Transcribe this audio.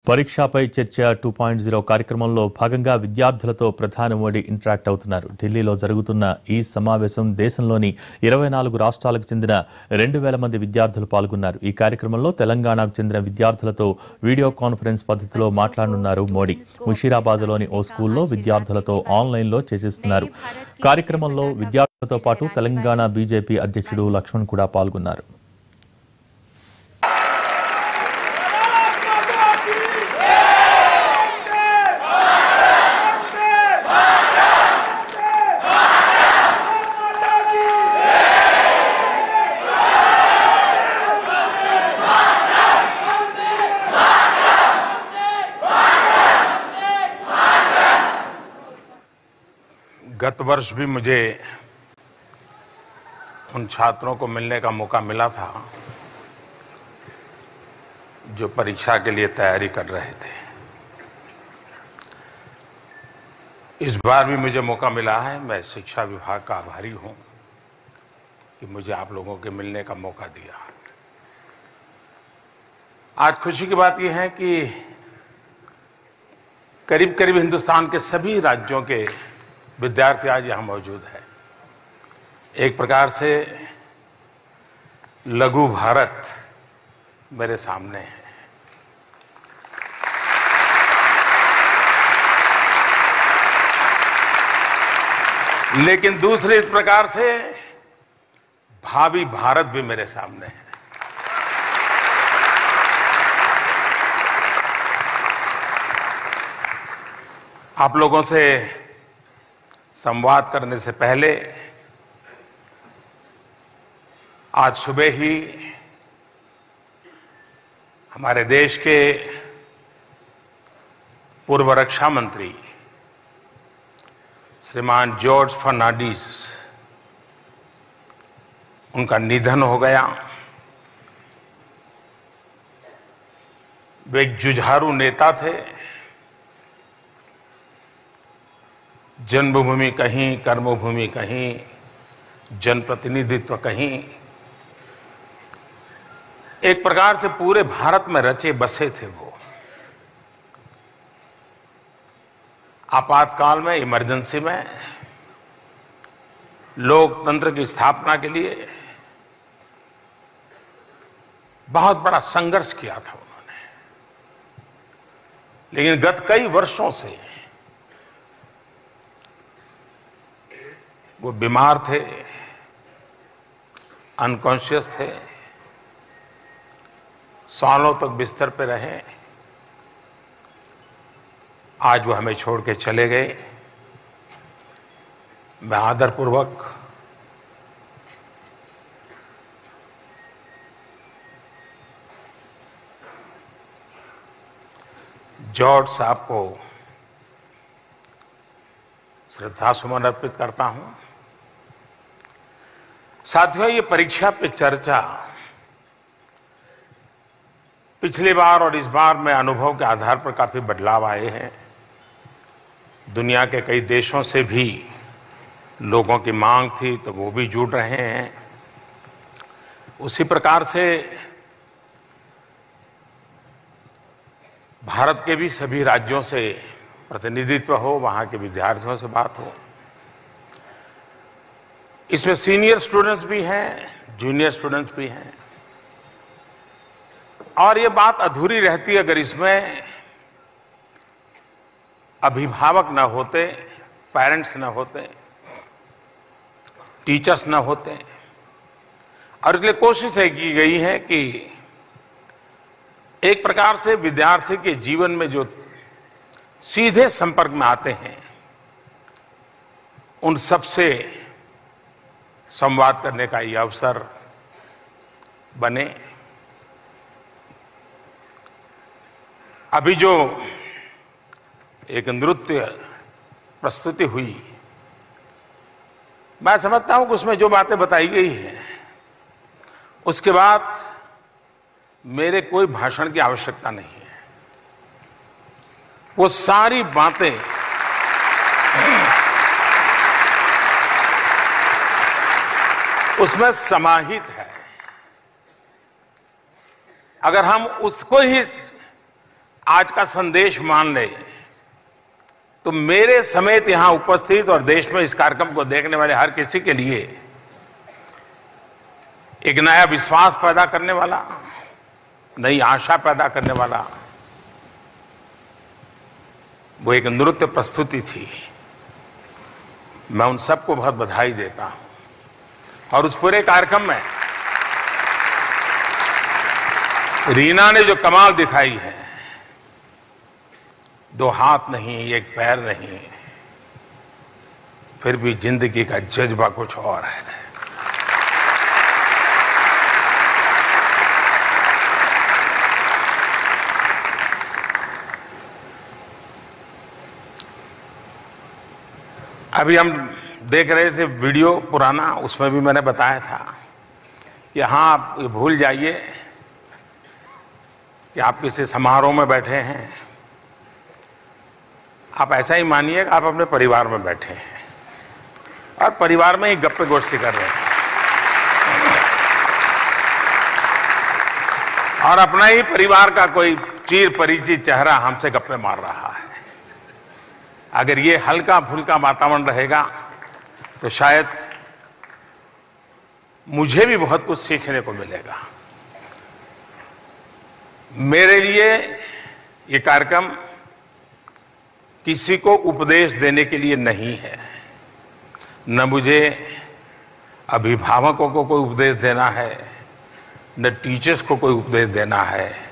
పరీక్షపై చర్చ 2.0 కార్యక్రమంలో భాగంగా విద్యార్థులతో ప్రధాని మోడీ ఇంటరాక్ట్ అవుతున్నారు. ఢిల్లీలో జరుగుతున్న ఈ సమావేశం దేశంలోని 24 రాష్ట్రాలకు చెందిన 2000 మంది విద్యార్థులు పాల్గొన్నారు. ఈ కార్యక్రమంలో తెలంగాణకు చెందిన విద్యార్థులతో వీడియో కాన్ఫరెన్స్ పద్ధతిలో మాట్లాడనున్నారు మోడీ. ముషీరాబాద్లోని ఓ స్కూల్లో విద్యార్థులతో ఆన్లైన్లో చర్చిస్తున్నారు. కార్యక్రమంలో విద్యార్థులతో పాటు తెలంగాణ బీజేపీ అధ్యక్షుడు లక్ష్మణ్ కూడా పాల్గొన్నారు. गत वर्ष भी मुझे उन छात्रों को मिलने का मौका मिला था जो परीक्षा के लिए तैयारी कर रहे थे। इस बार भी मुझे मौका मिला है। मैं शिक्षा विभाग का आभारी हूं कि मुझे आप लोगों के मिलने का मौका दिया। आज खुशी की बात यह है कि करीब करीब हिंदुस्तान के सभी राज्यों के विद्यार्थी आज यहां मौजूद है। एक प्रकार से लघु भारत मेरे सामने है। लेकिन दूसरे इस प्रकार से भावी भारत भी मेरे सामने है। आप लोगों से संवाद करने से पहले आज सुबह ही हमारे देश के पूर्व रक्षा मंत्री श्रीमान जॉर्ज फर्नांडिस उनका निधन हो गया। वे एक जुझारू नेता थे। जन्मभूमि कहीं, कर्मभूमि कहीं, जनप्रतिनिधित्व कहीं, एक प्रकार से पूरे भारत में रचे बसे थे वो। आपातकाल में, इमरजेंसी में लोकतंत्र की स्थापना के लिए बहुत बड़ा संघर्ष किया था उन्होंने। लेकिन गत कई वर्षों से वो बीमार थे, अनकॉन्शियस थे, सालों तक बिस्तर पे रहे। आज वो हमें छोड़ के चले गए। मैं आदरपूर्वक जॉर्ज साहब को श्रद्धासुमन अर्पित करता हूं। साथियों, ये परीक्षा पे चर्चा पिछली बार और इस बार में अनुभव के आधार पर काफी बदलाव आए हैं। दुनिया के कई देशों से भी लोगों की मांग थी तो वो भी जुड़ रहे हैं। उसी प्रकार से भारत के भी सभी राज्यों से प्रतिनिधित्व हो, वहां के विद्यार्थियों से बात हो। इसमें सीनियर स्टूडेंट्स भी हैं, जूनियर स्टूडेंट्स भी हैं। और ये बात अधूरी रहती अगर इसमें अभिभावक न होते, पेरेंट्स न होते, टीचर्स न होते। और इसलिए कोशिश की गई है कि एक प्रकार से विद्यार्थी के जीवन में जो सीधे संपर्क में आते हैं उन सबसे संवाद करने का ये अवसर बने। अभी जो एक नृत्य प्रस्तुति हुई, मैं समझता हूं कि उसमें जो बातें बताई गई हैं उसके बाद मेरे कोई भाषण की आवश्यकता नहीं है। वो सारी बातें उसमें समाहित है। अगर हम उसको ही आज का संदेश मान ले तो मेरे समेत यहां उपस्थित और देश में इस कार्यक्रम को देखने वाले हर किसी के लिए एक नया विश्वास पैदा करने वाला, नई आशा पैदा करने वाला वो एक नृत्य प्रस्तुति थी। मैं उन सबको बहुत बधाई देता हूं। और उस पूरे कार्यक्रम में रीना ने जो कमाल दिखाई है, 2 हाथ नहीं, 1 पैर नहीं, फिर भी जिंदगी का जज्बा कुछ और है। अभी हम देख रहे थे वीडियो पुराना, उसमें भी मैंने बताया था कि हाँ, आप ये भूल जाइए कि आप किसी समारोह में बैठे हैं। आप ऐसा ही मानिए कि आप अपने परिवार में बैठे हैं और परिवार में ही गप्पे गोष्ठी कर रहे हैं और अपना ही परिवार का कोई चिर परिचित चेहरा हमसे गप्पे मार रहा है। अगर ये हल्का फुल्का वातावरण रहेगा तो शायद मुझे भी बहुत कुछ सीखने को मिलेगा। मेरे लिए ये कार्यक्रम किसी को उपदेश देने के लिए नहीं है, न मुझे अभिभावकों को कोई उपदेश देना है, न टीचर्स को कोई उपदेश देना है।